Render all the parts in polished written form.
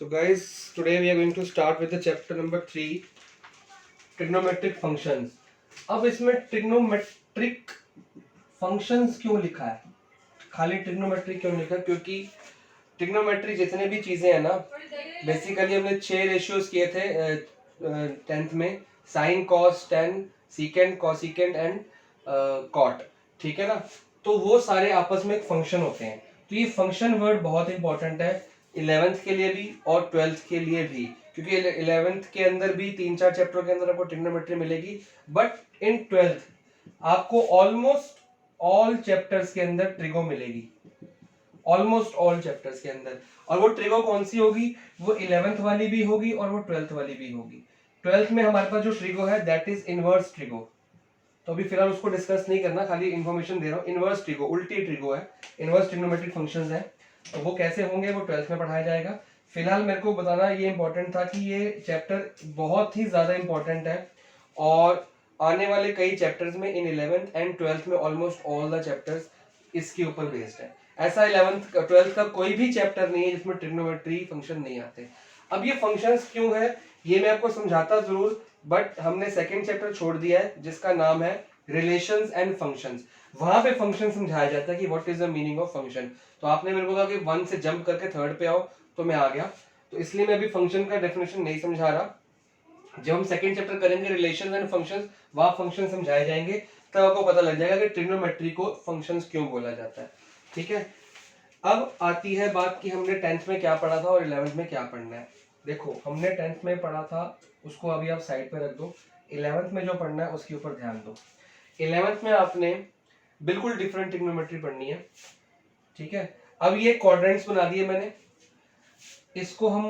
So guys, today we are going to start with the chapter number 3, trigonometric functions. अब इसमें trigonometric functions क्यों लिखा है, खाली ट्रिग्नोमेट्री क्यों लिखा है? क्योंकि ट्रिग्नोमेट्री जितने भी चीजें हैं ना, बेसिकली हमने 6 रेशियोज किए थे 10th में, sine cos tan secant cosecant and cot, ठीक है ना। तो वो सारे आपस में एक फंक्शन होते हैं। तो ये फंक्शन वर्ड बहुत इंपॉर्टेंट है 11th के लिए भी और 12th के लिए भी, क्योंकि 11th के अंदर भी 3-4 चैप्टर के अंदर आपको ट्रिग्नोमेट्री मिलेगी, बट इन 12th आपको ऑलमोस्ट ऑल चैप्टर्स के अंदर ट्रिगो मिलेगी, ऑलमोस्ट ऑल चैप्टर्स के अंदर। और वो ट्रिगो कौन सी होगी? वो 11th वाली भी होगी और वो 12th वाली भी होगी। 12th में हमारे पास जो ट्रिगो है दैट इज इनवर्स ट्रिगो। तो अभी फिलहाल उसको डिस्कस नहीं करना, खाली इंफॉर्मेशन दे रहा हूँ। इनवर्स ट्रिगो उल्टी ट्रिगो है, इनवर्स ट्रिग्नोमेट्रिक फंक्शंस है। तो वो कैसे होंगे वो 12th में पढ़ाया जाएगा। फिलहाल मेरे को बताना ये इंपॉर्टेंट था कि ये चैप्टर बहुत ही ज्यादा इंपॉर्टेंट है और आने वाले कई चैप्टर्स में इन 11th एंड 12th में ऑलमोस्ट ऑल द चैप्टर्स इसके ऊपर बेस्ड है। ऐसा 11th 12th का कोई भी चैप्टर नहीं है जिसमें ट्रिग्नोमेट्री फंक्शन नहीं आते। अब ये फंक्शंस क्यों है ये मैं आपको समझाता जरूर, बट हमने सेकंड चैप्टर छोड़ दिया है जिसका नाम है रिलेशंस एंड फंक्शंस। वहां पे फंक्शन समझाया जाता है कि what is the meaning of function. तो आपने मेरे को कहा कि 1 से जंप करके 3rd पे आओ, तो मैं आ गया। तो इसलिए मैं अभी फंक्शन का डेफिनेशन नहीं समझा रहा। जब हम सेकंड चैप्टर करेंगे रिलेशंस एंड फंक्शंस, वहां फंक्शन समझाए जाएंगे, तब आपको पता लग जाएगा कि ट्रिग्नोमेट्री को फंक्शंस क्यों बोला जाता है, ठीक है। अब आती है बात कि हमने 10th में क्या पढ़ा था और 11th में क्या पढ़ना है। देखो हमने 10th में पढ़ा था, उसको अभी आप साइड पे रख दो। 11th में जो पढ़ना है उसके ऊपर ध्यान दो। 11th में आपने बिल्कुल डिफरेंट ट्रिग्नोमेट्री पढ़नी है, ठीक है। अब ये क्वाड्रेंट्स बना दिए मैंने, इसको हम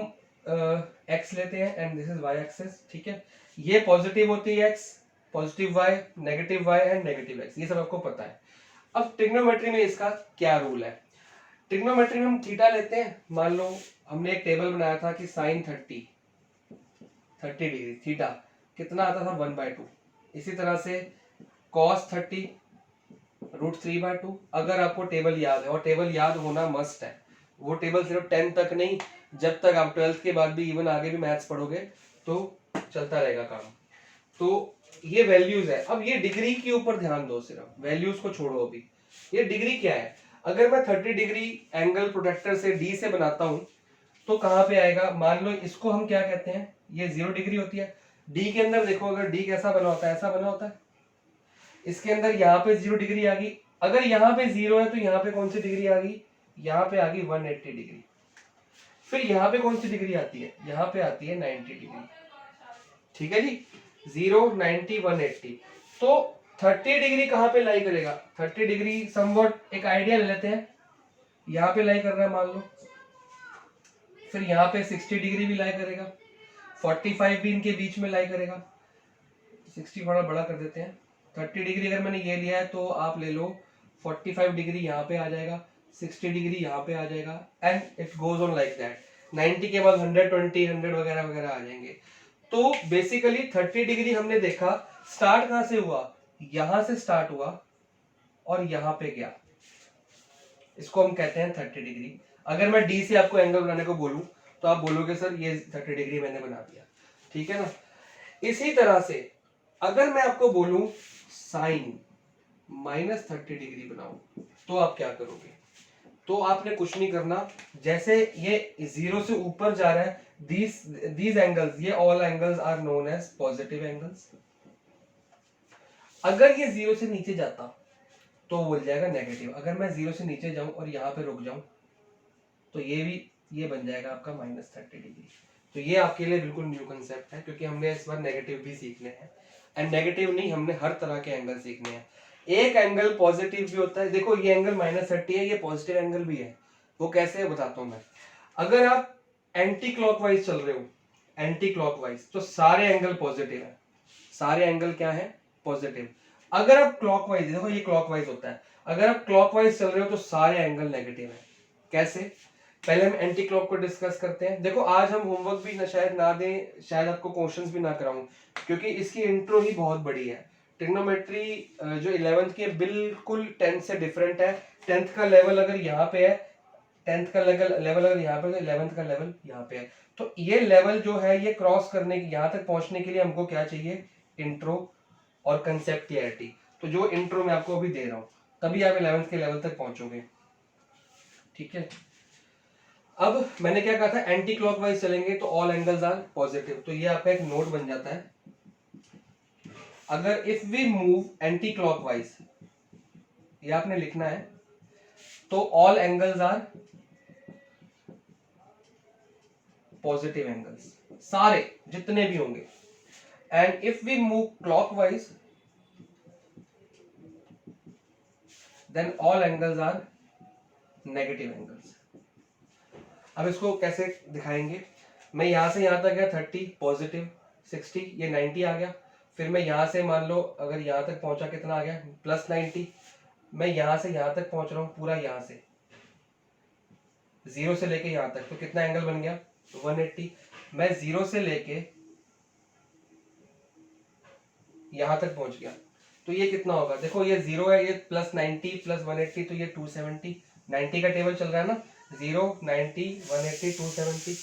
एक्स लेते हैं and this is y axis, ठीक है। ये पॉजिटिव होती है x, positive y, negative y and negative x, ये सब आपको पता है। अब ट्रिग्नोमेट्री में इसका क्या रूल है? ट्रिग्नोमेट्री में हम थीटा लेते हैं। मान लो हमने एक टेबल बनाया था कि साइन 30 डिग्री थीटा कितना आता था 1/2। इसी तरह से कॉस 30 √3/2। अगर आपको टेबल याद है, और टेबल याद होना मस्ट है, वो टेबल सिर्फ 10 तक नहीं, जब तक आप 12th के बाद भी इवन आगे भी मैथ्स पढ़ोगे तो चलता रहेगा काम। तो ये वैल्यूज है। अब ये डिग्री के ऊपर ध्यान दो, सिर्फ वैल्यूज को छोड़ो। अभी ये डिग्री क्या है? अगर मैं 30 डिग्री एंगल प्रोटेक्टर से डी से बनाता हूं तो कहां पे आएगा? मान लो इसको हम क्या कहते हैं, ये 0 डिग्री होती है। डी के अंदर देखो, अगर डी कैसा बना होता है, ऐसा बना होता है। इसके अंदर यहाँ पे 0 डिग्री आ गई। अगर यहाँ पे 0 है तो यहाँ पे कौन सी डिग्री आ गई? यहाँ पे आ गई 180 डिग्री। फिर यहाँ पे कौन सी डिग्री आती है? यहाँ पे आती है 90 डिग्री, ठीक है जी। 0, 90, 180। तो 30 डिग्री कहां पे लाई करेगा? 30 डिग्री समवॉट एक आइडिया ले लेते हैं, यहाँ पे लाई कर रहा है मान लो। फिर यहाँ पे 60 डिग्री भी लाई करेगा, 45 भी इनके बीच में लाई करेगा। 60 थोड़ा बड़ा कर देते हैं। 30 डिग्री अगर मैंने ये लिया है तो आप ले लो 45 डिग्री यहाँ पे आ जाएगा, 60 डिग्री यहाँ पे आ जाएगा and it goes on like that. 90 के बाद 120, 100 वगैरह वगैरह आ जाएंगे। तो बेसिकली 30 डिग्री हमने देखा स्टार्ट कहां से हुआ? यहां से स्टार्ट हुआ और यहां पे गया, इसको हम कहते हैं 30 डिग्री। अगर मैं डी से आपको एंगल बनाने को बोलूं तो आप बोलोगे सर ये 30 डिग्री मैंने बना दिया, ठीक है ना। इसी तरह से अगर मैं आपको बोलूं साइन -30 डिग्री बनाओ तो आप क्या करोगे? तो आपने कुछ नहीं करना, जैसे ये 0 से ऊपर जा रहा है, these angles, ये all angles are known as positive angles। अगर ये 0 से नीचे जाता तो बोल जाएगा नेगेटिव। अगर मैं 0 से नीचे जाऊं और यहाँ पे रुक जाऊं तो ये बन जाएगा आपका -30 डिग्री। तो ये आपके लिए बिल्कुल न्यू कंसेप्ट है, क्योंकि हमने इस बार नेगेटिव भी सीखने हैं। एंड नेगेटिव नहीं, हमने हर तरह के एंगल सीखने हैं। एक एंगल पॉजिटिव भी होता है, देखो ये एंगल -30 है, ये पॉजिटिव एंगल भी है। वो कैसे है बताता हूं मैं। अगर आप एंटी क्लॉकवाइज चल रहे हो, एंटी क्लॉकवाइज, तो सारे एंगल पॉजिटिव है। सारे एंगल क्या है? पॉजिटिव। अगर आप क्लॉकवाइज, देखो ये क्लॉकवाइज होता है, अगर आप क्लॉकवाइज चल रहे हो तो सारे एंगल नेगेटिव है। कैसे? पहले हम एंटी क्लॉक को डिस्कस करते हैं। देखो आज हम होमवर्क भी शायद ना दें, शायद आपको क्वेश्चंस भी ना कराऊं, क्योंकि इसकी इंट्रो ही बहुत बड़ी है। ट्रिग्नोमेट्री जो 11th की है बिल्कुल 10th से डिफरेंट है। 10th का लेवल अगर यहाँ पे है, 10th का लेवल अगर यहाँ पे तो 11th का लेवल यहाँ पे है। तो ये लेवल जो है ये क्रॉस करने की, यहाँ तक पहुंचने के लिए हमको क्या चाहिए, इंट्रो और कंसेप्ट क्लैरिटी। तो जो इंट्रो मैं आपको अभी दे रहा हूँ तभी आप 11th के लेवल तक पहुंचोगे। ठीक है, अब मैंने क्या कहा था, एंटी क्लॉकवाइज चलेंगे तो ऑल एंगल्स आर पॉजिटिव। तो ये आपका एक नोट बन जाता है, अगर if we move anti clockwise, ये आपने लिखना है, तो all angles are positive angles, सारे जितने भी होंगे। And if we move clockwise then all angles are negative angles. अब इसको कैसे दिखाएंगे, मैं यहां से यहां तक गया 30 पॉजिटिव, 60 ये 90 आ गया। फिर मैं यहां से मान लो अगर यहां तक पहुंचा, कितना आ गया, प्लस 90। मैं यहां से यहां तक पहुंच रहा हूं पूरा, यहां से 0 से लेके यहां तक, तो कितना एंगल बन गया, 180। मैं 0 से लेके यहां तक पहुंच गया, तो ये कितना होगा, देखो ये 0 है, ये प्लस 90 प्लस 180, तो ये 270। 90 का टेबल चल रहा है ना, 0 90 180 270,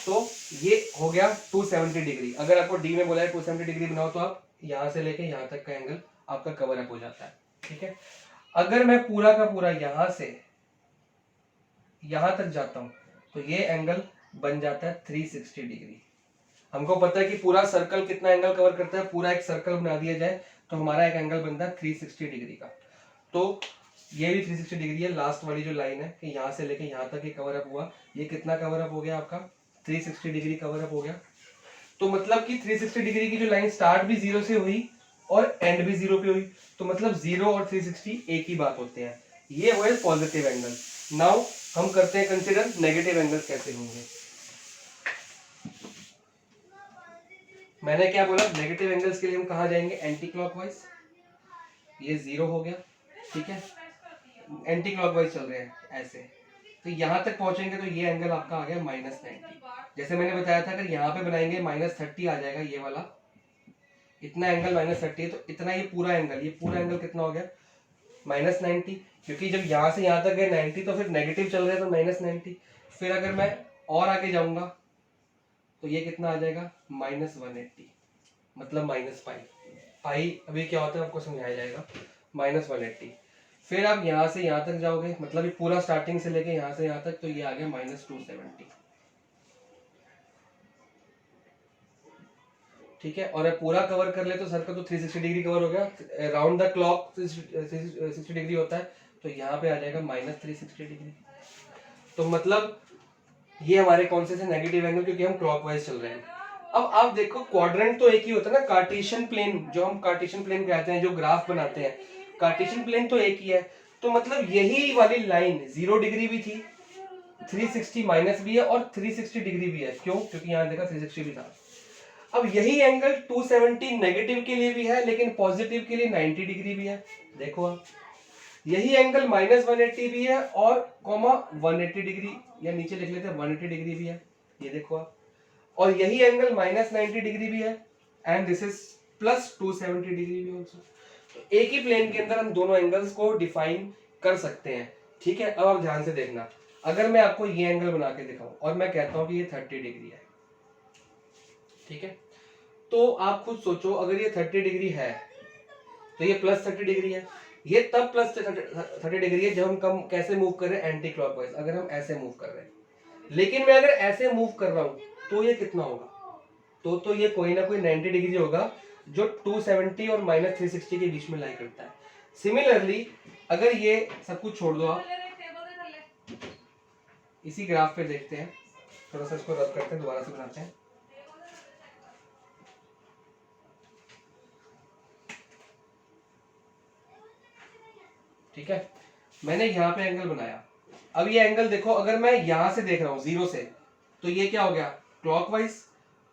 तो ये हो गया 270 डिग्री। अगर आपको डी में बोला है 270 डिग्री बनाओ, तो आप यहां से लेके यहां तक का एंगल आपका कवर अप हो जाता है। ठीक है, अगर मैं पूरा का पूरा यहां से यहां तक जाता हूं, तो ये एंगल बन जाता है 360 डिग्री। हमको पता है कि पूरा सर्कल कितना एंगल कवर करता है, पूरा एक सर्कल बना दिया जाए तो हमारा एक एंगल बनता है 360 डिग्री का। तो ये भी 360 डिग्री है। लास्ट वाली जो लाइन है कि यहाँ से लेके यहाँ तक ये कवर अप हुआ, ये कितना कवर अप हो गया आपका, 360 डिग्री कवर अप हो गया। तो मतलब कि 360 डिग्री की जो लाइन स्टार्ट भी 0 से हुई और एंड भी 0 पे हुई, तो मतलब 0 और 360 एक ही बात होते हैं। ये हुए पॉजिटिव एंगल। नाउ हम करते हैं कंसिडर नेगेटिव एंगल्स कैसे होंगे। मैंने क्या बोला, नेगेटिव एंगल्स के लिए हम कहाँ जाएंगे, एंटी क्लॉकवाइज। ये 0 हो गया, ठीक है, एंटी क्लॉकवाइज चल रहे हैं ऐसे, तो यहां तक पहुंचेंगे तो ये एंगल आपका आ गया -90। जैसे मैंने बताया था अगर यहाँ पे बनाएंगे -30 आ जाएगा, ये वाला इतना एंगल -30 है, तो इतना ये पूरा एंगल कितना हो गया, -90। क्योंकि जब यहाँ से यहाँ तक गए 90, तो फिर नेगेटिव चल रहा है तो -90। फिर अगर मैं और आगे जाऊंगा तो ये कितना आ जाएगा, -180, मतलब -पाई। पाई अभी क्या होता है आपको समझाया जाएगा, -180। फिर आप यहाँ से यहाँ तक जाओगे, मतलब ये पूरा स्टार्टिंग से लेके यहाँ से यहाँ तक, तो ये आ गया -270। ठीक है, और ये पूरा कवर कर ले तो सर्कल तो 360 डिग्री कवर हो गया। राउंड द क्लॉक 60 डिग्री होता है, तो यहाँ पे आ जाएगा -360 डिग्री। तो मतलब ये हमारे कौन से नेगेटिव एंगल, क्योंकि हम क्लॉकवाइज चल रहे हैं। अब आप देखो क्वाड्रेंट तो एक ही होता है ना, कार्टेशियन प्लेन, जो हम कार्टेशियन प्लेन कहते हैं, जो ग्राफ बनाते हैं, कार्टेशियन प्लेन तो एक ही है। तो मतलब यही वाली लाइन 0 डिग्री भी थी, 360 माइनस भी है और 360 डिग्री भी है। क्यों, क्योंकि यहाँ देखा 360 भी था। अब यही एंगल 270 नेगेटिव के लिए भी है, लेकिन पॉजिटिव के लिए 90 डिग्री भी है। देखो आप, यही एंगल -180 भी है और कॉमा 180 डिग्री, या नीचे लिख लेते हैं 180 डिग्री भी है, ये देखो आप। और यही एंगल -90 डिग्री भी है, एंड दिस इज +270 डिग्री भी ऑल्सो। तो एक ही प्लेन के अंदर हम दोनों एंगल्स को डिफाइन कर सकते हैं। ठीक है, अब आप ध्यान से देखना, अगर मैं आपको ये एंगल बना के दिखाऊं और मैं कहता हूं कि ये 30 डिग्री है, ठीक है, तो आप खुद सोचो, अगर ये 30 डिग्री है तो ये +30 डिग्री है। ये तब +30 डिग्री है जब हम कम कैसे मूव कर रहे हैं, एंटी क्लॉकवाइज, अगर हम ऐसे मूव कर रहे हैं। लेकिन मैं अगर ऐसे मूव कर रहा हूं तो ये कितना होगा, तो ये कोई ना कोई 90 डिग्री होगा, जो 270 और -360 के बीच में लाई करता है। सिमिलरली अगर ये सब कुछ छोड़ दो, आप इसी ग्राफ पे देखते हैं, थोड़ा सा इसको रब करते हैं, दोबारा से बनाते हैं। ठीक है, मैंने यहाँ पे एंगल बनाया। अब ये एंगल देखो, अगर मैं यहां से देख रहा हूँ 0 से, तो ये क्या हो गया, क्लॉकवाइज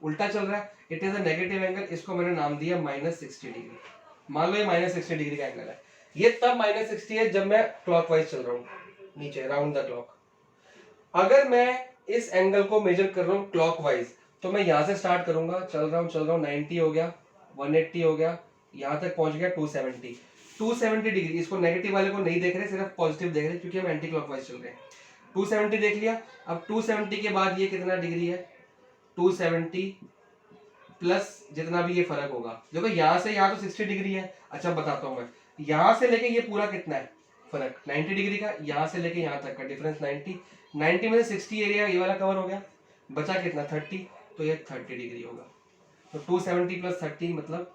उल्टा चल रहा है, it is a negative angle. इसको मैंने नाम दिया -60 डिग्री। मान लो ये -60 डिग्री का एंगल है। ये तब -60 है जब मैं क्लॉकवाइज चल रहा हूँ, नीचे राउंड द क्लॉक। अगर मैं इस एंगल को मेजर कर रहा हूँ क्लॉकवाइज, तो मैं यहां से स्टार्ट करूंगा, चल रहा हूँ 90 हो गया, 180 हो गया, यहां तक पहुंच गया 270 डिग्री। इसको नेगेटिव वाले को नहीं देख रहे, सिर्फ पॉजिटिव देख रहे, क्योंकि हम एंटी क्लॉकवाइज चल रहे हैं। 270 देख लिया। अब 270 के बाद ये कितना डिग्री है, 270 प्लस जितना भी ये फर्क होगा, देखो यहाँ से यहाँ तो 60 डिग्री है। अच्छा बताता हूँ मैं, यहाँ से लेके ये पूरा कितना है फर्क, 90 डिग्री का। यहाँ से लेके यहाँ तक का डिफरेंस 90 में से 60 एरिया ये वाला कवर हो गया, बचा कितना 30, तो ये 30 डिग्री होगा। तो 270 प्लस 30 मतलब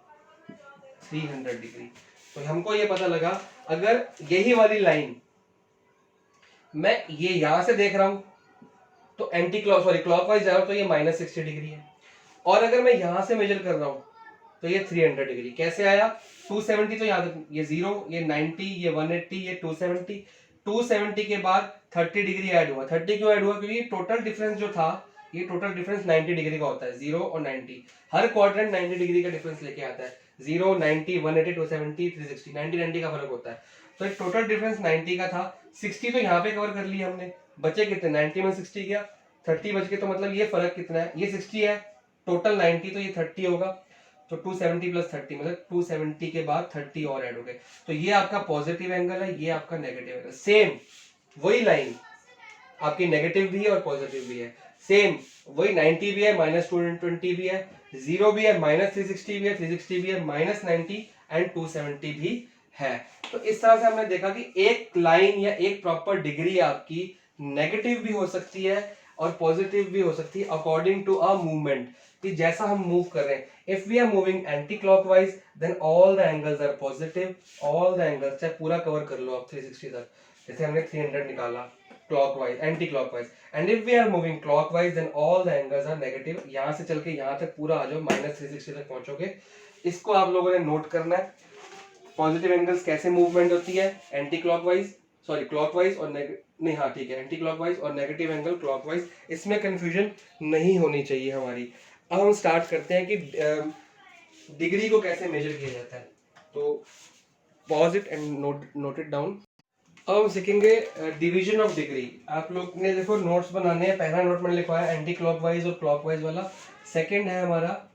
300 डिग्री। तो हमको ये पता लगा, अगर यही वाली लाइन मैं ये यहां से देख रहा हूं तो एंटी क्लॉक सॉरी क्लॉकवाइज जा रहा हूं तो ये -60 डिग्री है, और अगर मैं यहां से मेजर कर रहा हूं तो ये 300 डिग्री। कैसे आया, 270 तो याद, ये 0, ये 90, ये 180, ये 270, 270 के बाद 30 डिग्री ऐड हुआ। 30 क्यों ऐड हुआ, क्योंकि टोटल डिफरेंस जो था, ये टोटल डिफरेंस 90 डिग्री का होता है। 0 और 90 हर क्वाड्रेंट 90 डिग्री का डिफरेंस लेके आता है। 0, 90, 180, 270, 360, 90 का फर्क होता है। तो एक टोटल डिफरेंस 90 का था। 60 तो यहाँ पे कवर कर लिया हमने, बचे कितने, 90 में 60 गया, 30 बच के, तो मतलब ये फर्क कितना है, ये 60 है, टोटल 90 तो ये 30 होगा। तो 270 प्लस 30 मतलब 270 के बाद 30 और ऐड हो गए। तो ये आपका पॉजिटिव एंगल है, ये आपका नेगेटिव एंगल। सेम वही लाइन आपकी नेगेटिव भी है और पॉजिटिव भी है, सेम वही 90 भी है, -220 भी है, 0 भी है, -360 भी है, 360 भी है, -90 एंड 270 भी है। तो इस तरह से हमने देखा कि एक लाइन या एक प्रॉपर डिग्री आपकी नेगेटिव भी हो सकती है और पॉजिटिव भी हो सकती है अकॉर्डिंग टू अ मूवमेंट, कि जैसा हम मूव कर रहे हैं। If we are moving anti clockwise then all the angles are positive, all the angles, चाहे पूरा कवर कर लो आप 360 तक, जैसे हमने 300 निकाला clockwise anti clockwise, and if we are moving clockwise then all the angles are negative. यहां से चल के यहां तक पूरा आ जाओ, -360 तक पहुंचोगे। इसको आप लोगों ने नोट करना है, पॉजिटिव एंगल्स कैसे मूवमेंट होती है, एंटी क्लॉकवाइज सॉरी क्लॉकवाइज और नहीं, हाँ ठीक है, एंटी क्लॉकवाइज और नेगेटिव एंगल क्लॉकवाइज, इसमें कंफ्यूजन नहीं होनी चाहिए हमारी। अब हम स्टार्ट करते हैं कि डिग्री को कैसे मेजर किया जाता है। तो pause it and note it down. अब हम सीखेंगे डिवीजन ऑफ डिग्री। आप लोग ने देखो नोट्स बनाने हैं, पहला नोट मैंने लिखवाया एंटी क्लॉकवाइज और क्लॉकवाइज वाला, सेकंड है हमारा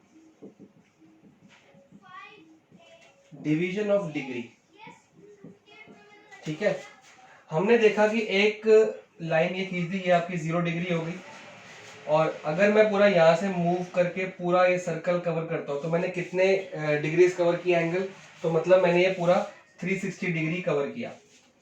डिवीजन ऑफ डिग्री। ठीक है, हमने देखा कि एक लाइन ये खींच दी, ये आपकी 0 डिग्री होगी, और अगर मैं पूरा यहाँ से मूव करके पूरा ये सर्कल कवर करता हूँ तो मैंने कितने डिग्रीज कवर किया एंगल, तो मतलब मैंने ये पूरा 360 डिग्री कवर किया।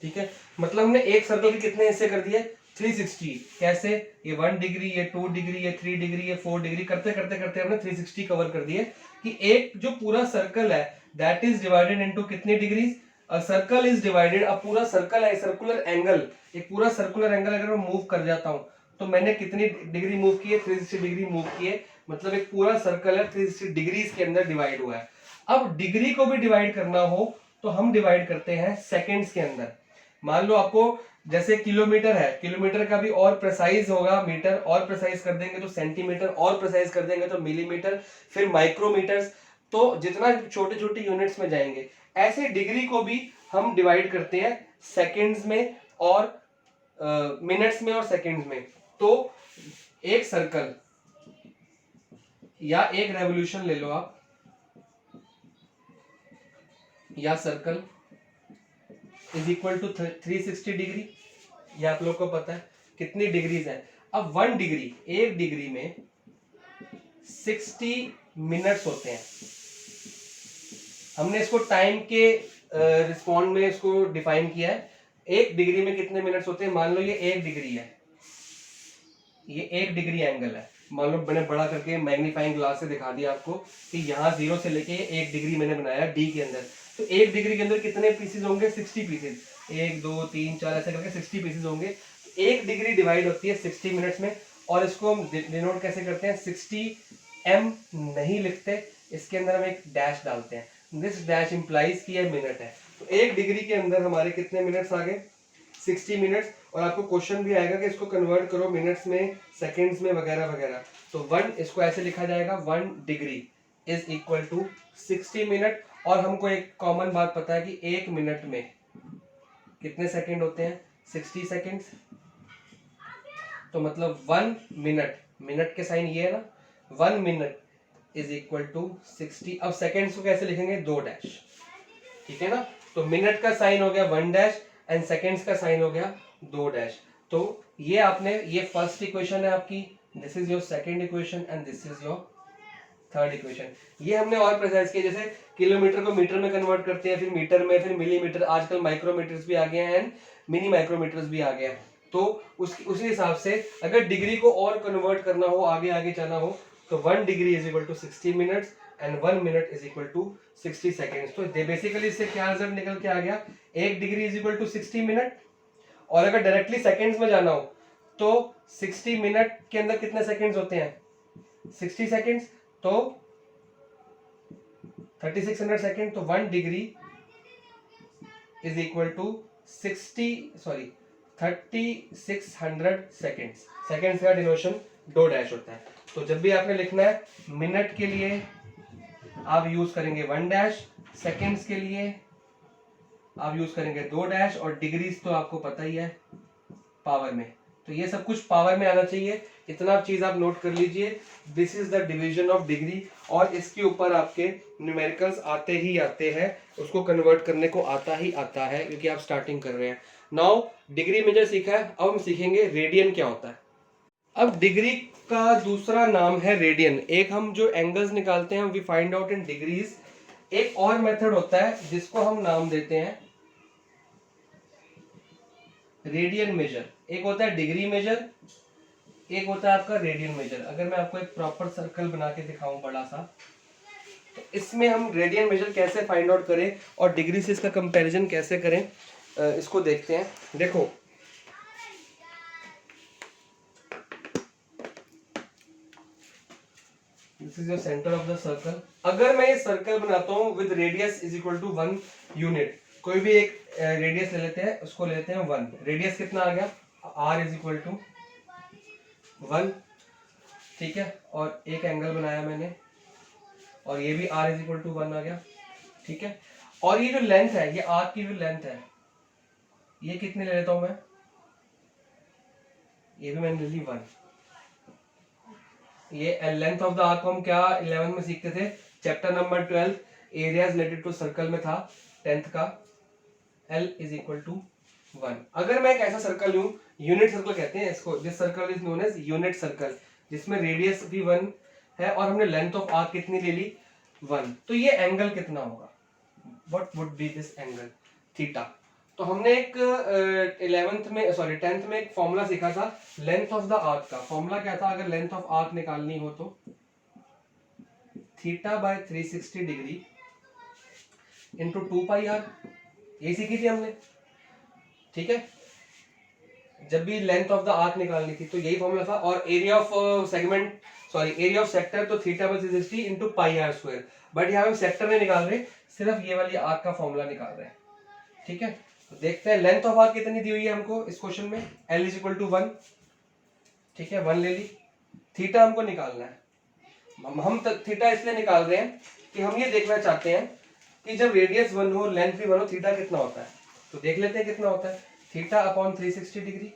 ठीक है, मतलब हमने एक सर्कल के कितने हिस्से कर दिए, 360। कैसे, ये 1 डिग्री, ये 2 डिग्री, ये 3 डिग्री, ये 4 डिग्री, करते करते करते हमने 360 कवर कर दिए। कि एक जो पूरा सर्कल है दैट इज डिवाइडेड इनटू कितनी degrees, a circle is divided, अब पूरा सर्कल है, सर्कुलर एंगल, एक पूरा सर्कुलर एंगल अगर मैं मूव कर जाता हूं तो मैंने कितनी डिग्री मूव की है, 360 डिग्री मूव की है, मतलब एक पूरा सर्कल है 360 डिग्रीज के अंदर डिवाइड हुआ है। अब डिग्री को भी डिवाइड करना हो तो हम डिवाइड करते हैं सेकंड्स के अंदर। मान लो आपको जैसे किलोमीटर है, किलोमीटर का भी और प्रिसाइज होगा, मीटर और प्रिसाइज कर देंगे तो सेंटीमीटर, और प्रिसाइज कर देंगे तो मिलीमीटर, फिर माइक्रोमीटर्स, तो जितना छोटे छोटे यूनिट्स में जाएंगे। ऐसे डिग्री को भी हम डिवाइड करते हैं सेकंड्स में और मिनट्स में और सेकंड्स में। तो एक सर्कल या एक रेवोल्यूशन ले लो आप, या circle is equal to 360 degree, ये आप लोग को पता है कितनी डिग्रीज है। अब 1 डिग्री, एक डिग्री में 60 मिनट्स होते हैं। हमने इसको टाइम के रिस्पॉन्ड में इसको डिफाइन किया है। एक डिग्री में कितने मिनट्स होते हैं, मान लो ये 1 डिग्री है, ये 1 डिग्री एंगल है, मान लो मैंने बड़ा करके मैग्नीफाइंग ग्लास से दिखा दिया आपको कि यहाँ 0 से लेके 1 डिग्री मैंने बनाया डी के अंदर। तो 1 डिग्री के अंदर कितने पीसेज होंगे, 60 पीसेज, 1 2 3 4 ऐसे करके 60 पीसेज होंगे। 1 डिग्री डिवाइड होती है 60 मिनट्स में, और इसको हम डिनोट कैसे करते हैं, 60 m नहीं लिखते, इसके अंदर हम एक डैश डालते हैं, दिस डैश इंप्लाइज की यह मिनट है। तो 1 डिग्री के अंदर हमारे कितने मिनट्स आ गए, 60 मिनट्स। और आपको क्वेश्चन भी आएगा कि इसको कन्वर्ट करो मिनट्स में, सेकंड्स में, वगैरह वगैरह। तो 1 इसको ऐसे लिखा जाएगा, 1 degree is equal to 60 minute. और हमको एक कॉमन बात पता है कि 1 मिनट में कितने सेकंड होते हैं, 60 सेकंड्स। तो मतलब 1 मिनट, मिनट के साइन ये है ना, 1 मिनट इज इक्वल टू 60। अब सेकंड्स को कैसे लिखेंगे, 2 डैश, ठीक है ना। तो मिनट का साइन हो गया 1 डैश एंड सेकंड्स का साइन हो गया 2 डैश। तो ये आपने, ये फर्स्ट इक्वेशन है आपकी, this is your second equation and this is your third equation. ये हमने और प्रिसाइज किया, जैसे किलोमीटर को मीटर में कन्वर्ट करते हैं, फिर मीटर में, फिर मिलीमीटर, आजकल माइक्रोमीटर्स भी आ गए हैं एंड मिनी माइक्रोमीटर्स भी आ गए हैं। तो उसी हिसाब से अगर डिग्री को और कन्वर्ट करना हो, आगे आगे जाना हो, तो 1 degree is equal to 60 minutes and 1 minute is equal to 60 seconds. तो बेसिकली इससे क्या रिजल्ट निकल के आ गया, 1 degree is equal to 60 minute. और अगर डायरेक्टली सेकेंड्स में जाना हो तो 60 मिनट के अंदर कितने सेकेंड्स होते हैं, 60 सेकेंड्स, तो 3600 सेकेंड, तो 1 degree is equal to 3600 seconds. Seconds का डिनोशन 2 डैश होता है। तो जब भी आपने लिखना है मिनट के लिए आप यूज करेंगे 1 डैश, सेकेंड्स के लिए आप यूज करेंगे 2 डैश, और डिग्रीज तो आपको पता ही है पावर में, तो ये सब कुछ पावर में आना चाहिए। इतना चीज आप नोट कर लीजिए, this is the division of degree. और इसके ऊपर आपके न्यूमेरिकल्स आते ही आते हैं, उसको कन्वर्ट करने को आता ही आता है, क्योंकि आप स्टार्टिंग कर रहे हैं। नाउ डिग्री मेजर सीखा है, अब हम सीखेंगे रेडियन क्या होता है। अब डिग्री का दूसरा नाम है रेडियन। एक हम जो एंगल्स निकालते हैं we find out in degrees. एक और मेथड होता है जिसको हम नाम देते हैं रेडियन मेजर। एक होता है डिग्री मेजर, एक होता है आपका रेडियन मेजर। अगर मैं आपको एक प्रॉपर सर्कल बना के दिखाऊं बड़ा सा, तो इसमें हम रेडियन मेजर कैसे फाइंड आउट करें और डिग्री से इसका कंपैरिजन कैसे करें, इसको देखते हैं। देखो this is the centre of the circle. अगर मैं ये सर्कल बनाता हूं with radius is equal to 1 unit, कोई भी एक रेडियस ले लेते हैं, उसको लेते हैं 1। रेडियस कितना आ गया, r इज इक्वल टू 1, ठीक है। और एक एंगल बनाया मैंने और ये भी r इज इक्वल टू 1 आ गया, ठीक है। और ये जो लेंथ है, ये आर्क की जो लेंथ है, ये कितने ले लेता हूं मैं, ये भी मैंने ले ली 1। ये लेंथ ऑफ द आर्क को हम क्या 11 में सीखते थे, chapter number 12 areas related to circle में था 10th का, L इज इक्वल टू 1। अगर मैं एक ऐसा सर्कल लूं, यूनिट सर्कल कहते हैं इसको, this circle is known as unit circle, जिसमें रेडियस भी 1 है और हमने लेंथ ऑफ आर्क कितनी ले ली 1, तो ये एंगल कितना होगा, what would be this angle, theta. तो हमने एक 10th में एक फॉर्मूला सीखा था लेंथ ऑफ द आर्क का। फॉर्मूला क्या था, अगर लेंथ ऑफ आर्क निकालनी हो तो theta by 360 degree into 2 pi r, ये सीखी थी हमने, ठीक है। जब भी लेंथ ऑफ द आर्क निकालनी थी तो यही फॉर्मूला था। और area of segment, area of sector, तो theta by 360 into pi r square. But यहाँ हम सेक्टर नहीं निकाल रहे, सिर्फ ये वाली आर्क का फॉर्मूला निकाल रहे हैं, ठीक है। तो देखते हैं लेंथ ऑफ आर्क कितनी दी हुई है हमको इस क्वेश्चन में, L इज इक्वल टू 1, ठीक है, 1 ले ली। थीटा हमको निकालना है, हम थीटा इसलिए निकाल रहे हैं कि हम ये देखना चाहते हैं कि जब रेडियस 1 हो, लेंथ भी 1 हो, थीटा कितना होता है। तो देख लेते हैं कितना होता है, theta upon 360 degree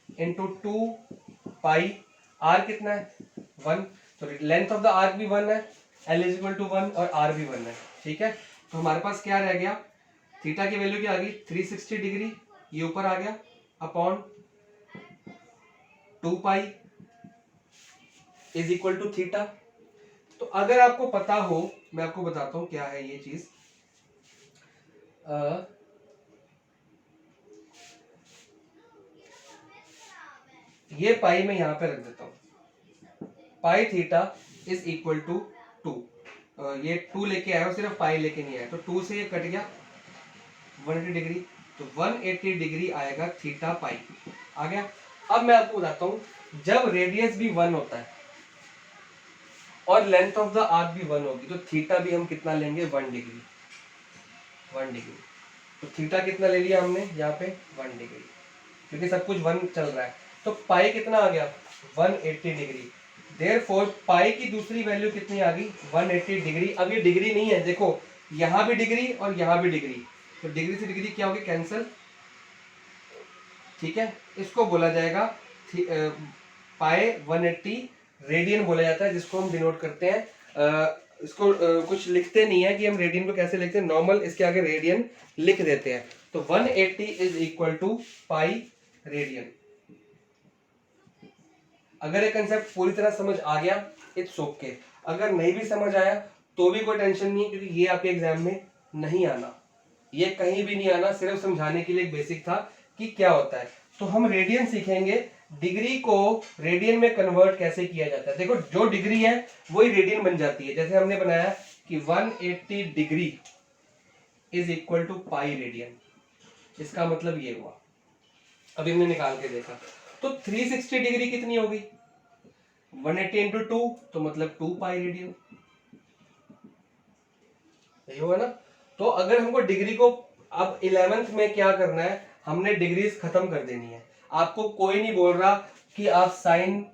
into 2 pi, r कितना है 1, तो लेंथ ऑफ द आर्क भी 1 है, L इज इक्वल टू 1 और आर भी 1 है, ठीक है। तो हमारे पास क्या रह गया, थीटा की वैल्यू क्या आ गई 360 डिग्री, ये ऊपर आ गया, upon 2 pi is equal to theta. तो अगर आपको पता हो, मैं आपको बताता हूं क्या है ये चीज, ये पाई मैं यहां पे रख देता हूं, पाई थीटा इज इक्वल टू 2। ये 2 लेके आया, सिर्फ पाई लेके नहीं आया, तो 2 से ये कट गया 180 डिग्री, तो 180 डिग्री आएगा थीटा पाई आ गया। अब मैं आपको बताता हूं, जब रेडियस भी 1 होता है और लेंथ ऑफ द आर्क भी 1 होगी, तो थीटा भी हम कितना लेंगे 1 डिग्री, 1 डिग्री। तो थीटा कितना ले लिया हमने यहाँ पे 1 डिग्री, क्योंकि सब कुछ 1 चल रहा है। तो पाई कितना आ गया 180 डिग्री, देयरफॉर पाई की दूसरी वैल्यू कितनी आ गई 180 डिग्री। अब ये डिग्री नहीं है, देखो यहाँ भी डिग्री और यहाँ भी डिग्री, तो डिग्री से डिग्री क्या होगी कैंसिल, ठीक है। इसको बोला जाएगा पाई 180 रेडियन बोला जाता है, जिसको हम डिनोट करते हैं। इसको कुछ लिखते नहीं है कि हम रेडियन को कैसे लिखते हैं, नॉर्मल इसके आगे रेडियन लिख देते हैं। तो 180 is equal to pi radian, अगर ये कंसेप्ट पूरी तरह समझ आ गया इट्स ओके, अगर नहीं भी समझ आया तो भी कोई टेंशन नहीं है, क्योंकि ये आपके एग्जाम में नहीं आना, ये कहीं भी नहीं आना, सिर्फ समझाने के लिए एक बेसिक था कि क्या होता है। तो हम रेडियन सीखेंगे, डिग्री को रेडियन में कन्वर्ट कैसे किया जाता है। देखो जो डिग्री है वही रेडियन बन जाती है। जैसे हमने बनाया कि 180 degree is equal to pi radian, इसका मतलब ये हुआ। अभी हमने निकाल के देखा तो 360 डिग्री कितनी होगी, 180 इंटू 2 तो मतलब 2 पाई रेडियन, यही होगा ना। तो अगर हमको डिग्री को अब 11th में क्या करना है, हमने डिग्रीज खत्म कर देनी है। आपको कोई नहीं बोल रहा कि आप साइन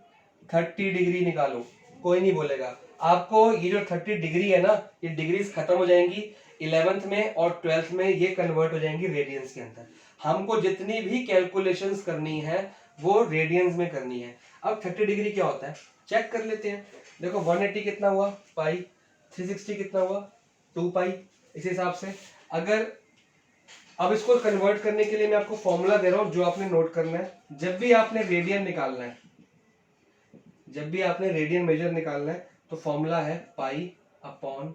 30 डिग्री निकालो, कोई नहीं बोलेगा आपको। ये जो 30 डिग्री है ना, ये डिग्रीज खत्म हो जाएंगी 11th में, और 12th में ये कन्वर्ट हो जाएंगी रेडियंस के अंदर। हमको जितनी भी कैलकुलेशंस करनी है वो रेडियंस में करनी है। अब 30 डिग्री क्या होता है चेक कर लेते हैं। देखो 180 कितना हुआ पाई, 360 कितना हुआ 2 पाई। इस हिसाब से अगर अब इसको कन्वर्ट करने के लिए मैं आपको फॉर्मूला दे रहा हूं जो आपने नोट करना है। जब भी आपने रेडियन निकालना है, जब भी आपने रेडियन मेजर निकालना है तो फॉर्मूला है पाई अपॉन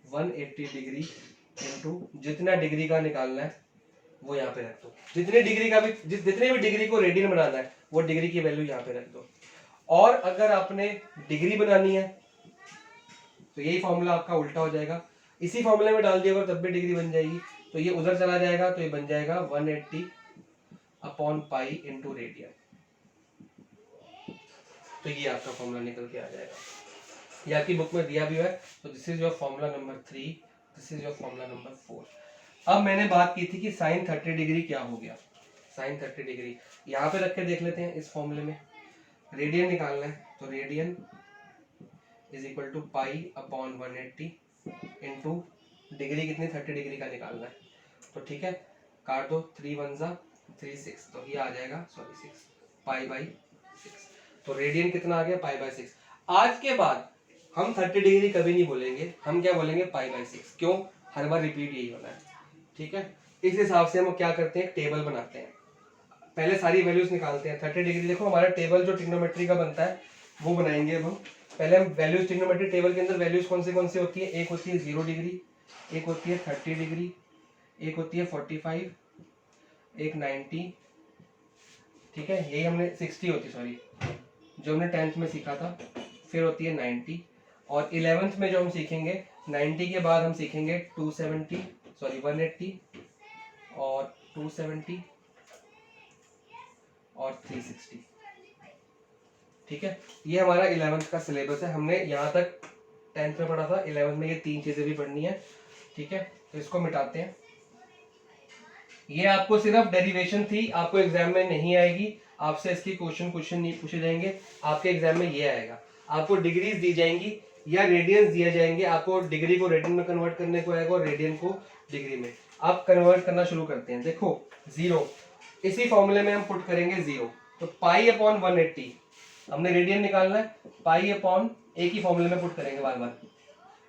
180 डिग्री इंटू जितना डिग्री का निकालना है वो यहाँ पे रख दो। जितने डिग्री का भी जितने भी डिग्री को रेडियन बनाना है वो डिग्री की वैल्यू यहाँ पे रख दो। और अगर आपने डिग्री बनानी है तो यही फॉर्मूला आपका उल्टा हो जाएगा, इसी फॉर्मूले में डाल दिया तब भी डिग्री बन जाएगी। तो ये उधर चला जाएगा तो ये बन जाएगा 180 अपॉन पाई इंटू रेडियन। तो ये आपका फॉर्मूला निकल के आ जाएगा, ये आपकी बुक में दिया भी है। तो this is your formula number 3, this is your formula number 4। अब मैंने बात की थी कि साइन 30 डिग्री क्या हो गया। साइन 30 डिग्री यहाँ पे रख के देख लेते हैं। इस फॉर्मूले में रेडियन निकालना है तो radian is equal to pi upon 180 into degree कितनी 30 डिग्री का निकालना है। तो ठीक है काट दो, 3 1 जा 3 6, तो ये आ जाएगा सॉरी 6 पाई बाई 6। तो रेडियन कितना आ गया पाई बाई 6। आज के बाद हम 30 डिग्री कभी नहीं बोलेंगे, हम क्या बोलेंगे पाई बाई 6। क्यों, हर बार रिपीट यही होना है। ठीक है, इस हिसाब से हम क्या करते हैं टेबल बनाते हैं। पहले सारी वैल्यूज निकालते हैं। 30 डिग्री देखो हमारा टेबल जो ट्रिग्नोमेट्री का बनता है वो बनाएंगे अब हम। पहले हम वैल्यूज ट्रिग्नोमेट्री टेबल के अंदर वैल्यूज कौन सी होती है, एक होती है 0 डिग्री, एक होती है 30 डिग्री, एक होती है 45, एक 90, ठीक है यही हमने 60 होती सॉरी जो हमने 10th में सीखा था। फिर होती है 90, और 11th में जो हम सीखेंगे 90 के बाद हम सीखेंगे 270 सॉरी 180 और 270 और 360। ठीक है, ये हमारा 11th का सिलेबस है। हमने यहाँ तक 10th में पढ़ा था, 11th में ये 3 चीजें भी पढ़नी है। ठीक है, तो इसको मिटाते हैं। ये आपको सिर्फ डेरिवेशन थी, आपको एग्जाम में नहीं आएगी। आपसे इसकी क्वेश्चन नहीं पूछे जाएंगे, आपके एग्जाम में ये आएगा। आपको डिग्रीज दी जाएंगी या रेडियंस दिए जाएंगे। आपको डिग्री को रेडियन में कन्वर्ट करने को आएगा और रेडियन को डिग्री में। आप कन्वर्ट करना शुरू करते हैं। देखो 0 इसी फॉर्मूले में हम पुट करेंगे 0, तो पाई अपॉन 180 हमने रेडियन निकालना है, पाई अपॉन एक ही फॉर्मूले में पुट करेंगे बार बार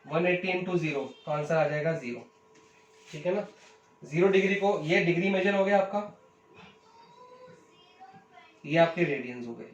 180 इंटू 0, तो आंसर आ जाएगा 0। ठीक है ना, 0 डिग्री को ये डिग्री मेजर हो गया आपका, ये आपके रेडियंस हो गए।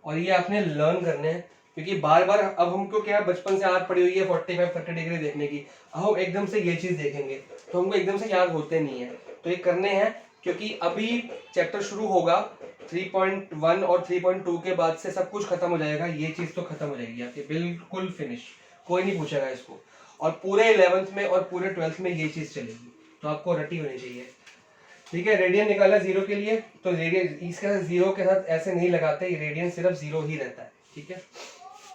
और ये आपने लर्न करने हैं, क्योंकि बार बार अब हमको क्या बचपन से आदत पड़ी हुई है 45 30 डिग्री देखने की। अब हम एकदम से ये चीज देखेंगे तो हमको एकदम से याद होते नहीं है। तो ये करने हैं, क्योंकि अभी चैप्टर शुरू होगा 3.1 और 3.2 के बाद से सब कुछ खत्म हो जाएगा। ये चीज तो खत्म हो जाएगी आपकी बिल्कुल फिनिश, कोई नहीं पूछेगा इसको। और पूरे 11th में और पूरे 12th में ये चीज चलेगी, तो आपको रटी होनी चाहिए। ठीक है, रेडियन निकाला 0 के लिए, तो रेडियन इसके साथ 0 के साथ ऐसे नहीं लगाते, रेडियन सिर्फ 0 ही रहता है। ठीक है,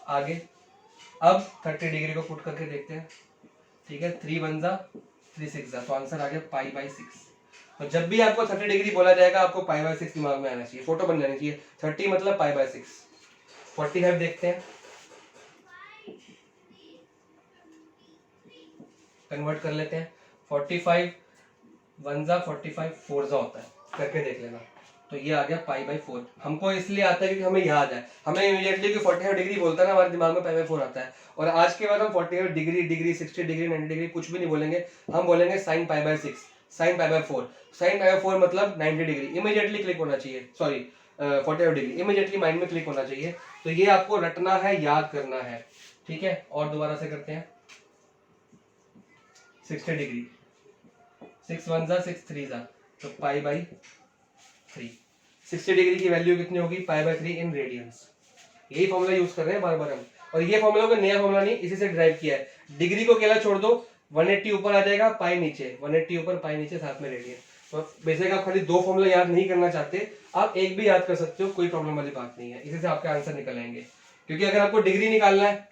आगे अब 30 डिग्री को पुट करके देखते हैं। ठीक है, 3 1 जा 3 6 जा, तो आंसर आ गया पाई बाई 6। तो जब भी आपको 30 डिग्री बोला जाएगा आपको पाई बाई 6 दिमाग में आना चाहिए, फोटो बन जानी चाहिए। 30 मतलब पाई बाई 6। 45 देखते हैं, कन्वर्ट कर लेते हैं। 45 1 जा 45 4 जा होता है, करके देख लेना। तो ये आ गया पाई बाई 4। हमको इसलिए आता है क्योंकि हमें याद है, हमें इमीडिएटली 45 डिग्री बोलता है ना, हमारे दिमाग में पाई बाई 4 आता है। और आज के बाद हम 45 डिग्री 60 डिग्री 90 डिग्री कुछ भी नहीं बोलेंगे, हम बोलेंगे sine pi by 6, sine pi by 4। Sine pi by 4 मतलब 90 डिग्री, इमीडिएटली क्लिक होना चाहिए। सॉरी 45 डिग्री, इमीडिएटली माइंड में क्लिक होना चाहिए। तो ये आपको रटना है, याद करना है, ठीक है। और दोबारा से करते हैं 60 डिग्री, 6 1 जा 6 3 जा, तो पाई बाई 3। 60 डिग्री की वैल्यू कितनी होगी, पाई बाई 3 इन रेडियंस। यही फॉर्मूला यूज कर रहे हैं बार बार हम, और ये फॉर्मूला का नया फॉर्मूला नहीं, इसी से ड्राइव किया है। डिग्री को अकेला छोड़ दो, 180 ऊपर आ जाएगा, पाई नीचे, 180 ऊपर पाई नीचे, साथ में रेडियन। तो बेसिक आप खाली दो फॉर्मूला याद नहीं करना चाहते, आप एक भी याद कर सकते हो, कोई प्रॉब्लम वाली बात नहीं है, इसी से आपके आंसर निकल आएंगे। क्योंकि अगर आपको डिग्री निकालना है,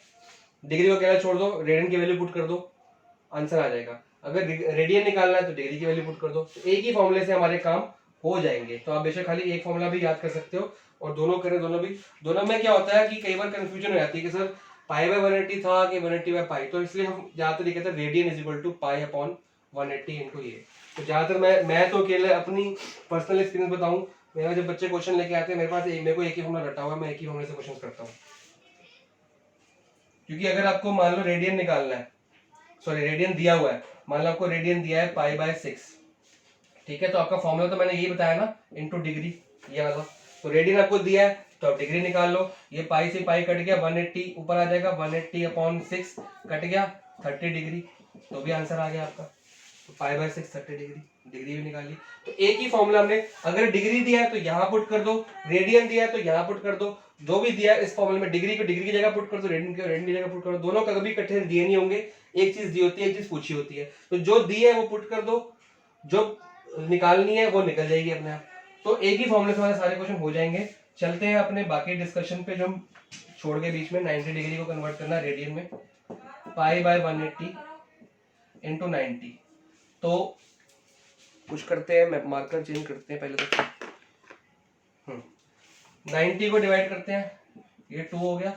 डिग्री को अकेला छोड़ दो, रेडियन की वैल्यू पुट कर दो, आंसर आ जाएगा। अगर रेडियन निकालना है तो डिग्री की वैल्यू पुट कर दो, तो एक ही फॉर्मूले से हमारे काम हो जाएंगे। तो आप बेशक खाली एक फॉर्मूला भी याद कर सकते हो, और दोनों करें, दोनों भी। दोनों में क्या होता है कि कई बार कंफ्यूजन हो जाती है कि सर पाई बाय 180 था कि 180 बाय पाई, तो इसलिए हम ज्यादातर ये कहते हैं radian is equal to pi upon 180 into ये। तो ज्यादातर मैं तो अकेले अपनी पर्सनल एक्सपीरियंस बताऊं, मेरा जब बच्चे क्वेश्चन लेके आते हैं मेरे पास, मेरे को एक ही फॉर्मूला रटा हुआ है, मैं एक ही फॉर्मूले से क्वेश्चन करता हूँ। क्योंकि अगर आपको मान लो रेडियन निकालना है, सॉरी रेडियन दिया हुआ है, मान लो आपको रेडियन दिया है पाई बाय 6, ठीक है, तो आपका फॉर्मूला तो मैंने यही बताया ना, इनटू डिग्री, ये वाला। तो रेडियन आपको दिया है तो आप डिग्री निकाल लो, ये पाई से पाई कट गया, 180 ऊपर आ जाएगा, 180 अपॉन 6 कट गया 30 डिग्री, तो भी आंसर आ गया आपका। तो पाई बाय 6 30 डिग्री, डिग्री भी निकाली। तो एक ही फॉर्मूला हमने, अगर डिग्री दिया है तो यहाँ पुट कर दो, रेडियन दिया है तो यहाँ पुट कर दो, जो भी दिया है इस फॉर्मूले में, डिग्री को डिग्री की जगह पुट कर दो, रेडियन की जगह पुट कर दो, दोनों कभी इकट्ठे दिए नहीं होंगे, एक चीज दी होती है, एक चीज पूछी होती है। तो जो दी है वो पुट कर दो, जो निकालनी है वो निकल जाएगी अपने आप। तो एक ही फॉर्मूले से हमारे सारे क्वेश्चन हो जाएंगे। चलते हैं अपने बाकी डिस्कशन पे, जो हम छोड़ के बीच में 90 डिग्री को कन्वर्ट करना है रेडियन में, पाई बाय 180 इंटू 90। तो कुछ करते हैं, मार्कर चेंज करते हैं पहले तो। 90 को डिवाइड करते हैं, ये 2 हो गया।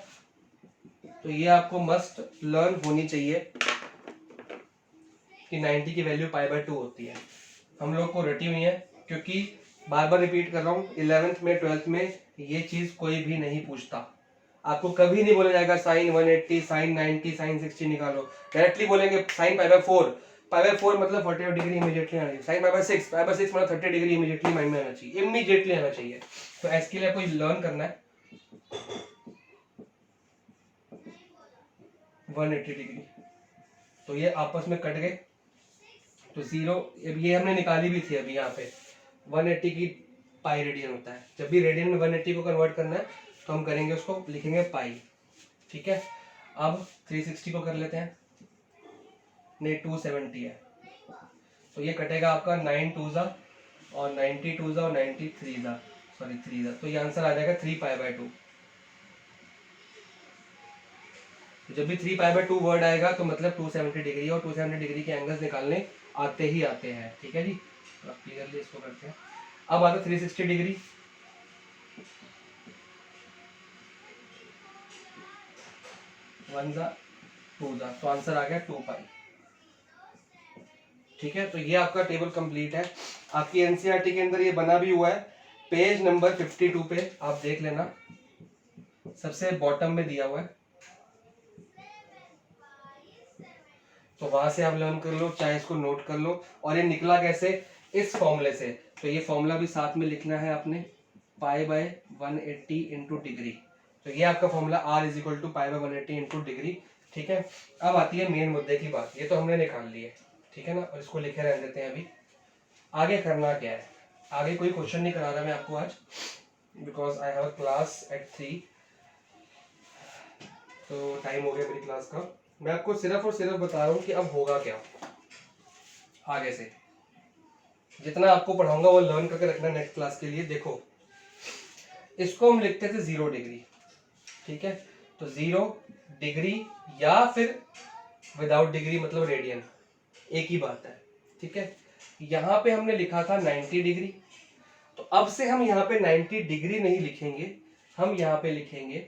तो ये आपको मस्ट लर्न होनी चाहिए कि 90 की वैल्यू पाई बाय 2 होती है, हम लोग को रटी हुई है। क्योंकि बार बार रिपीट कर रहा हूँ, 11th में 12th में ये चीज कोई भी नहीं पूछता, आपको कभी नहीं बोला जाएगा साइन 180 साइन 90 साइन 60 निकालो। डायरेक्टली बोलेंगे sine pi by 4, pi by 4 मतलब 45 डिग्री इमीडिएटली आनी चाहिए, sine pi by 6, pi by 6 मतलब 30 डिग्री इमीडिएटली माइंड में आना चाहिए, इमीडिएटली आना चाहिए। तो इसके लिए आपको लर्न करना है 180 डिग्री। तो ये आपस में कट गए, तो 0, ये हमने निकाली भी थी अभी यहाँ पे, 180 की पाई रेडियन होता है। जब भी रेडियन में 180 को कन्वर्ट करना है तो हम करेंगे, उसको लिखेंगे पाई, ठीक है। अब 360 को कर लेते हैं, नहीं 270 है, तो ये कटेगा आपका 9 2 जा और 92 जा और 93 जा, सॉरी 3 जा, तो ये आंसर आ जाएगा 3 पाई बाय 2। जब भी 3 पाई बाय 2 वर्ड आएगा तो मतलब 270 डिग्री, और 270 डिग्री के एंगल्स निकालने आते ही आते हैं, ठीक है जी। तो आप क्लियरली इसको करते हैं। अब आता 360 डिग्री, वन जा 2 जा, तो आंसर आ गया 2 पाई, ठीक है। तो ये आपका टेबल कंप्लीट है, आपकी एनसीईआरटी के अंदर ये बना भी हुआ है, पेज नंबर 52 पे आप देख लेना, सबसे बॉटम में दिया हुआ है, तो वहां से आप लर्न कर लो, चाहे इसको नोट कर लो। और ये निकला कैसे, इस फॉर्मूले से, तो ये फॉर्मूला भी साथ में लिखना है आपने, पाई बाय 180 इंटू डिग्री। तो ये आपका formula r is equal to pi by 180 into degree, ठीक है। अब आती है मेन मुद्दे की बात, ये तो हमने निकाल ली है, ठीक है ना, और इसको लिखे रहने देते हैं। अभी आगे करना क्या है, आगे कोई क्वेश्चन नहीं करा रहा मैं आपको आज, because I have a class at 3, तो टाइम हो गया मेरी क्लास का। मैं आपको सिर्फ और सिर्फ बता रहा हूँ कि अब होगा क्या आगे से, जितना आपको पढ़ाऊंगा वो लर्न करके रखना नेक्स्ट क्लास के लिए। देखो इसको हम लिखते थे 0 डिग्री, ठीक है, तो 0 डिग्री या फिर विदाउट डिग्री मतलब रेडियन, एक ही बात है, ठीक है। यहाँ पे हमने लिखा था 90 डिग्री, तो अब से हम यहाँ पे 90 डिग्री नहीं लिखेंगे, हम यहाँ पे लिखेंगे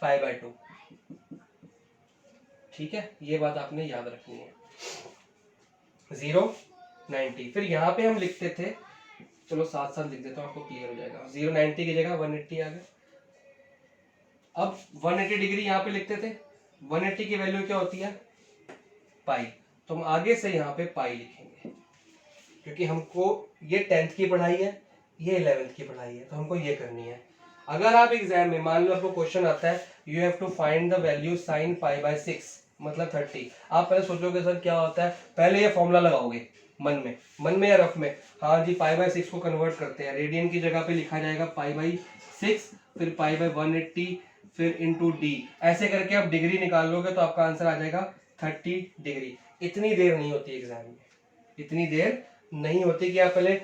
पाई बाय 2, ठीक है। ये बात आपने याद रखनी है, 0 90, फिर यहाँ पे हम लिखते थे, चलो साथ साथ लिख देता हूँ आपको क्लियर हो जाएगा, 0 90 की जगह 180 आ गया। अब 180 डिग्री यहाँ पे लिखते थे, 180 की वैल्यू क्या होती है पाई, तो हम आगे से यहाँ पे पाई लिखेंगे, क्योंकि हमको ये 10th की पढ़ाई है, ये 11th की पढ़ाई है, तो हमको ये करनी है। अगर आप एग्जाम में मान लो आपको क्वेश्चन आता है you have to find the value sine π/6 मतलब 30, आप पहले सोचोगे सर क्या होता है, पहले ये फॉर्मूला लगाओगे मन में या रफ में, हाँ जी π/6 को कन्वर्ट करते हैं, रेडियन की जगह पे लिखा जाएगा π/6 फिर π/180 फिर इंटू डी, ऐसे करके आप डिग्री निकाल लोगे तो आपका आंसर आ जाएगा 30 डिग्री। इतनी देर नहीं होती एग्जाम में, इतनी देर नहीं होती कि आप पहले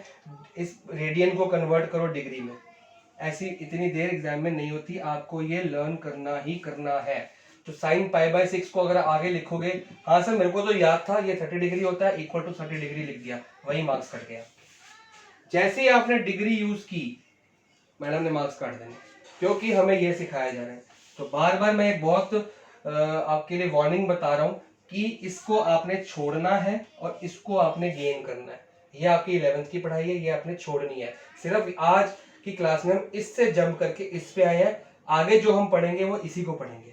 इस रेडियन को कन्वर्ट करो डिग्री में, ऐसी इतनी देर एग्जाम में नहीं होती, आपको ये लर्न करना ही करना है। तो साइन π/6 को अगर आगे लिखोगे, हाँ सर मेरे को तो याद था ये 30 डिग्री होता है, इक्वल टू 30 डिग्री लिख दिया, वही मार्क्स कट गया। जैसे ही आपने डिग्री यूज की मैडम ने मार्क्स काट देने, क्योंकि हमें ये सिखाया जा रहा है। तो बार बार मैं एक बहुत आपके लिए वार्निंग बता रहा हूँ कि इसको आपने छोड़ना है और इसको आपने गेन करना है। ये आपकी 11th की पढ़ाई है, ये आपने छोड़नी है। सिर्फ आज की क्लास में हम इससे जंप करके इस पे आए हैं, आगे जो हम पढ़ेंगे वो इसी को पढ़ेंगे,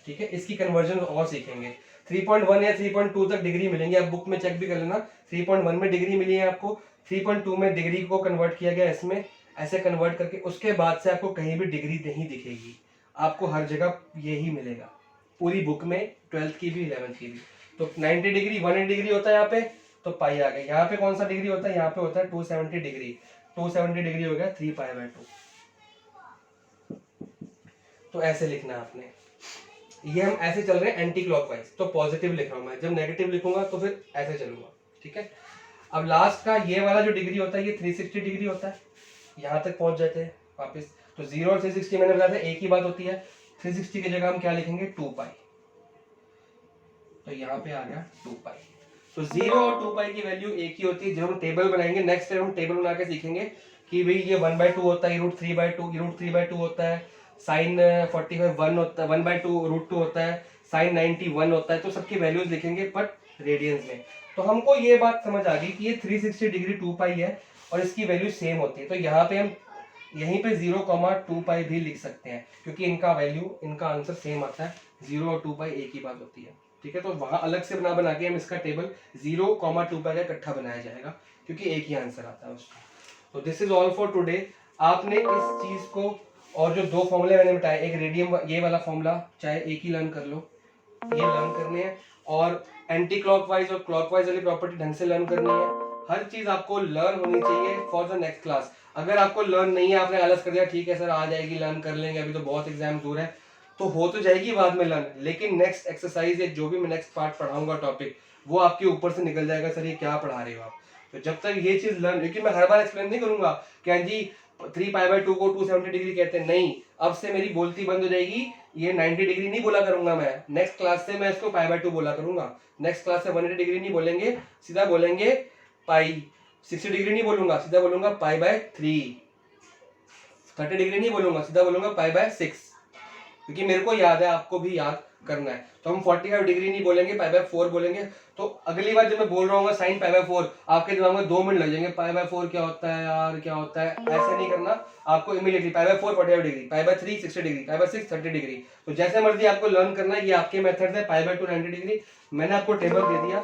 ठीक है। इसकी कन्वर्जन और सीखेंगे। 3.1 या 3.2 तक डिग्री मिलेंगे, आप बुक में चेक भी कर लेना। 3.1 में डिग्री मिली है आपको, 3.2 में डिग्री को कन्वर्ट किया गया इसमें, ऐसे कन्वर्ट करके उसके बाद से आपको कहीं भी डिग्री नहीं दिखेगी, आपको हर जगह यही मिलेगा पूरी बुक में, 12th की भी 11th की भी। तो 90 डिग्री 180 डिग्री होता है यहाँ पे, तो पाई आ गया। यहाँ पे कौन सा डिग्री होता है, यहाँ पे होता है 270 डिग्री, 270 डिग्री हो गया 3π/2। तो ऐसे लिखना है आपने, ये हम ऐसे चल रहे हैं एंटी क्लॉकवाइज, तो पॉजिटिव लिख रहा हूं मैं, जब नेगेटिव लिखूंगा तो फिर ऐसे चलूंगा, ठीक है। अब लास्ट का ये वाला जो डिग्री होता है ये 360 डिग्री होता है, यहां तक पहुंच जाते हैं वापस। तो 0 और 360 मैंने बताया था एक ही बात होती है, 360 की जगह हम क्या लिखेंगे 2π, तो यहाँ पे आ गया 2π। तो 0 और 2π की वैल्यू एक ही होती है। जब हम टेबल बनाएंगे नेक्स्ट टाइम हम टेबल बना के सीखेंगे कि भाई ये 1/2 होता है, √3/2 होता है, साइन 45 1 होता है, 1/2 √2 होता है, साइन 90 1 होता है। तो सबकी वैल्यूज लिखेंगे बट रेडियंस में। तो हमको ये बात समझ आ गई कि ये 360 डिग्री 2π है और इसकी वैल्यू सेम होती है। तो यहाँ पे हम यहीं पे 0,2π भी लिख सकते हैं, क्योंकि इनका वैल्यू, इनका आंसर सेम आता है, 0 और 2π एक ही बात होती है, ठीक है। तो वहां अलग से बना के हम इसका टेबल 0,2π का इकट्ठा बनाया जाएगा, क्योंकि एक ही आंसर आता है उसका। तो this is all for today. आपने इस चीज को और जो दो फॉर्मूले मैंने बताए, एक रेडियम ये वाला फॉर्मूला चाहे एक ही लर्न कर लो, ये लर्न करने हैं, और एंटी क्लॉकवाइज और क्लॉकवाइज वाली प्रॉपर्टी ढंग से लर्न करनी है। हर चीज आपको लर्न होनी चाहिए फॉर द नेक्स्ट क्लास। अगर आपको लर्न नहीं है, आपने आलस कर दिया, ठीक है सर आ जाएगी, लर्न कर लेंगे, अभी तो बहुत एग्जाम दूर है, तो हो तो जाएगी बाद में लर्न, लेकिन नेक्स्ट एक्सरसाइज या जो भी मैं नेक्स्ट पार्ट पढ़ाऊंगा टॉपिक, वो आपके ऊपर से निकल जाएगा, सर ये क्या पढ़ा रहे हो आप। तो जब तक ये चीज लर्न, लेकिन मैं हर बार एक्सप्लेन नहीं करूंगा कि हाँ जी 3π/2 को 270 डिग्री कहते हैं, नहीं, अब से मेरी बोलती बंद हो जाएगी, ये 90 डिग्री नहीं बोला करूंगा मैं, नेक्स्ट क्लास से मैं इसको π/2 बोला करूंगा। नेक्स्ट क्लास से 180 डिग्री नहीं बोलेंगे, सीधा बोलेंगे पाई। 60 डिग्री नहीं बोलूंगा, सीधा बोलूंगा π/3। 30 डिग्री नहीं बोलूंगा, सीधा बोलूंगा π/6, क्योंकि मेरे को याद है, आपको भी याद करना है। तो हम 45 डिग्री नहीं बोलेंगे, π/4 बोलेंगे। तो अगली बार जब मैं बोल रहा हूँ साइन π/4, आपके दिमाग में 2 मिनट लग जाएंगे, π/4 क्या होता है यार, क्या होता है, ऐसे नहीं करना। आपको इमीडिएटली π/4 45 डिग्री, π/3 60 डिग्री, π/6 30 डिग्री। तो जैसे मर्जी आपको लर्न करना है, ये आपके मेथड है। π/2 90 डिग्री, मैंने आपको टेबल दे दिया।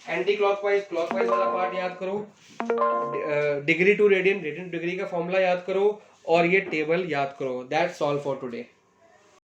एंटी क्लॉकवाइज क्लॉकवाइज वाला पार्ट याद करो, degree to radian, radian to degree का फॉर्मूला याद करो, और ये टेबल याद करो। That's all for today.